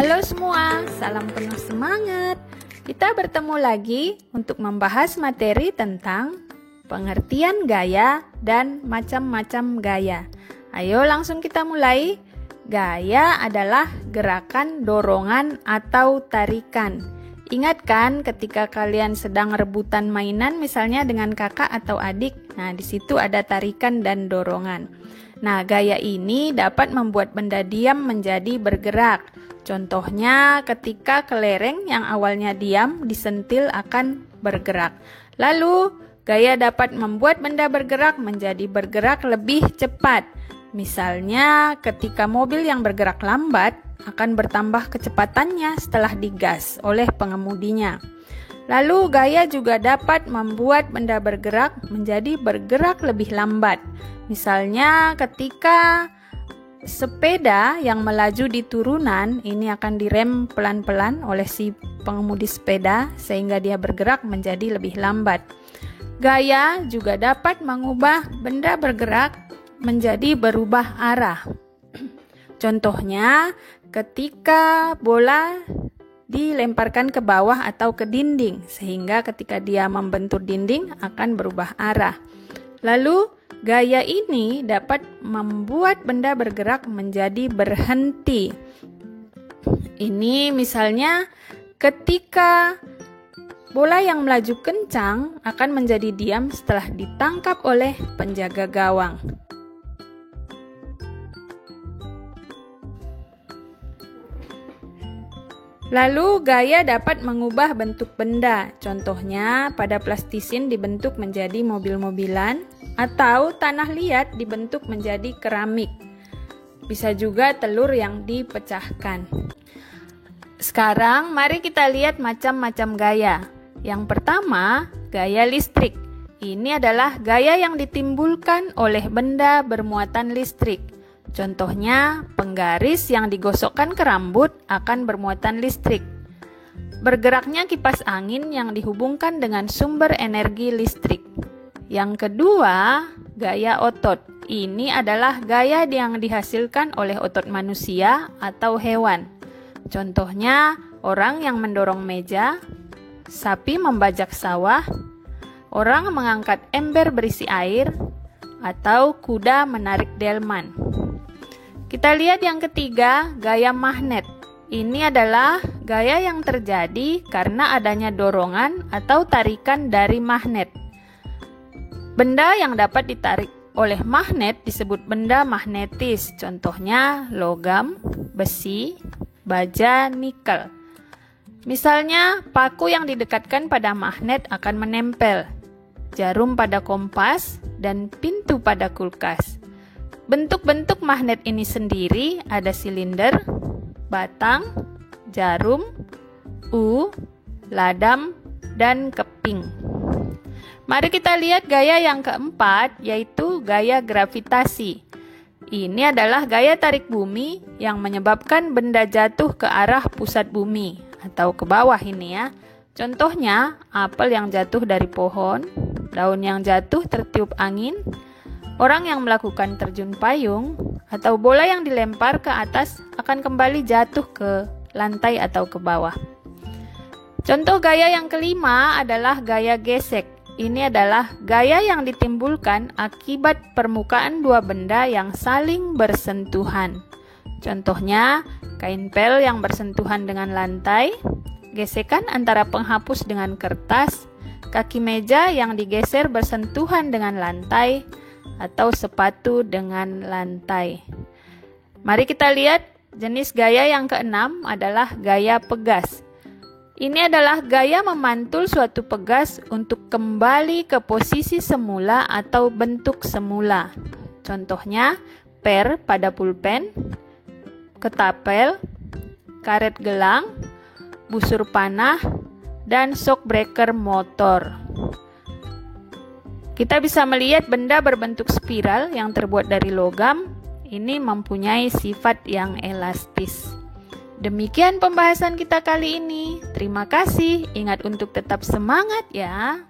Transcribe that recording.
Halo semua, salam penuh semangat. Kita bertemu lagi untuk membahas materi tentang pengertian gaya dan macam-macam gaya. Ayo langsung kita mulai. Gaya adalah gerakan dorongan atau tarikan. Ingat kan ketika kalian sedang rebutan mainan misalnya dengan kakak atau adik. Nah, di situ ada tarikan dan dorongan. Nah, gaya ini dapat membuat benda diam menjadi bergerak. Contohnya ketika kelereng yang awalnya diam disentil akan bergerak. Lalu, gaya dapat membuat benda bergerak menjadi bergerak lebih cepat. Misalnya ketika mobil yang bergerak lambat akan bertambah kecepatannya setelah digas oleh pengemudinya. Lalu gaya juga dapat membuat benda bergerak menjadi bergerak lebih lambat. Misalnya ketika sepeda yang melaju di turunan ini akan direm pelan-pelan oleh si pengemudi sepeda sehingga dia bergerak menjadi lebih lambat. Gaya juga dapat mengubah benda bergerak menjadi berubah arah. Contohnya ketika bola dilemparkan ke bawah atau ke dinding sehingga ketika dia membentur dinding akan berubah arah. Lalu gaya ini dapat membuat benda bergerak menjadi berhenti. Ini misalnya ketika bola yang melaju kencang akan menjadi diam setelah ditangkap oleh penjaga gawang. Lalu gaya dapat mengubah bentuk benda. Contohnya pada plastisin dibentuk menjadi mobil-mobilan atau tanah liat dibentuk menjadi keramik. Bisa juga telur yang dipecahkan. Sekarang mari kita lihat macam-macam gaya. Yang pertama, gaya listrik. Ini adalah gaya yang ditimbulkan oleh benda bermuatan listrik. Contohnya, penggaris yang digosokkan ke rambut akan bermuatan listrik. Bergeraknya kipas angin yang dihubungkan dengan sumber energi listrik. Yang kedua, gaya otot. Ini adalah gaya yang dihasilkan oleh otot manusia atau hewan. Contohnya, orang yang mendorong meja, sapi membajak sawah, orang mengangkat ember berisi air, atau kuda menarik delman. Kita lihat yang ketiga, gaya magnet. Ini adalah gaya yang terjadi karena adanya dorongan atau tarikan dari magnet. Benda yang dapat ditarik oleh magnet disebut benda magnetis. Contohnya logam, besi, baja, nikel. Misalnya, paku yang didekatkan pada magnet akan menempel, jarum pada kompas, dan pintu pada kulkas. Bentuk-bentuk magnet ini sendiri ada silinder, batang, jarum, ladam, dan keping. Mari kita lihat gaya yang keempat, yaitu gaya gravitasi. Ini adalah gaya tarik bumi yang menyebabkan benda jatuh ke arah pusat bumi atau ke bawah ini ya. Contohnya, apel yang jatuh dari pohon, daun yang jatuh tertiup angin, orang yang melakukan terjun payung, atau bola yang dilempar ke atas akan kembali jatuh ke lantai atau ke bawah. Contoh gaya yang kelima adalah gaya gesek. Ini adalah gaya yang ditimbulkan akibat permukaan dua benda yang saling bersentuhan. Contohnya, kain pel yang bersentuhan dengan lantai, gesekan antara penghapus dengan kertas, kaki meja yang digeser bersentuhan dengan lantai, atau sepatu dengan lantai. Mari kita lihat jenis gaya yang keenam adalah gaya pegas. Ini adalah gaya memantul suatu pegas untuk kembali ke posisi semula atau bentuk semula. Contohnya, per pada pulpen, ketapel, karet gelang, busur panah, dan shockbreaker motor. Kita bisa melihat benda berbentuk spiral yang terbuat dari logam, ini mempunyai sifat yang elastis. Demikian pembahasan kita kali ini. Terima kasih, ingat untuk tetap semangat ya.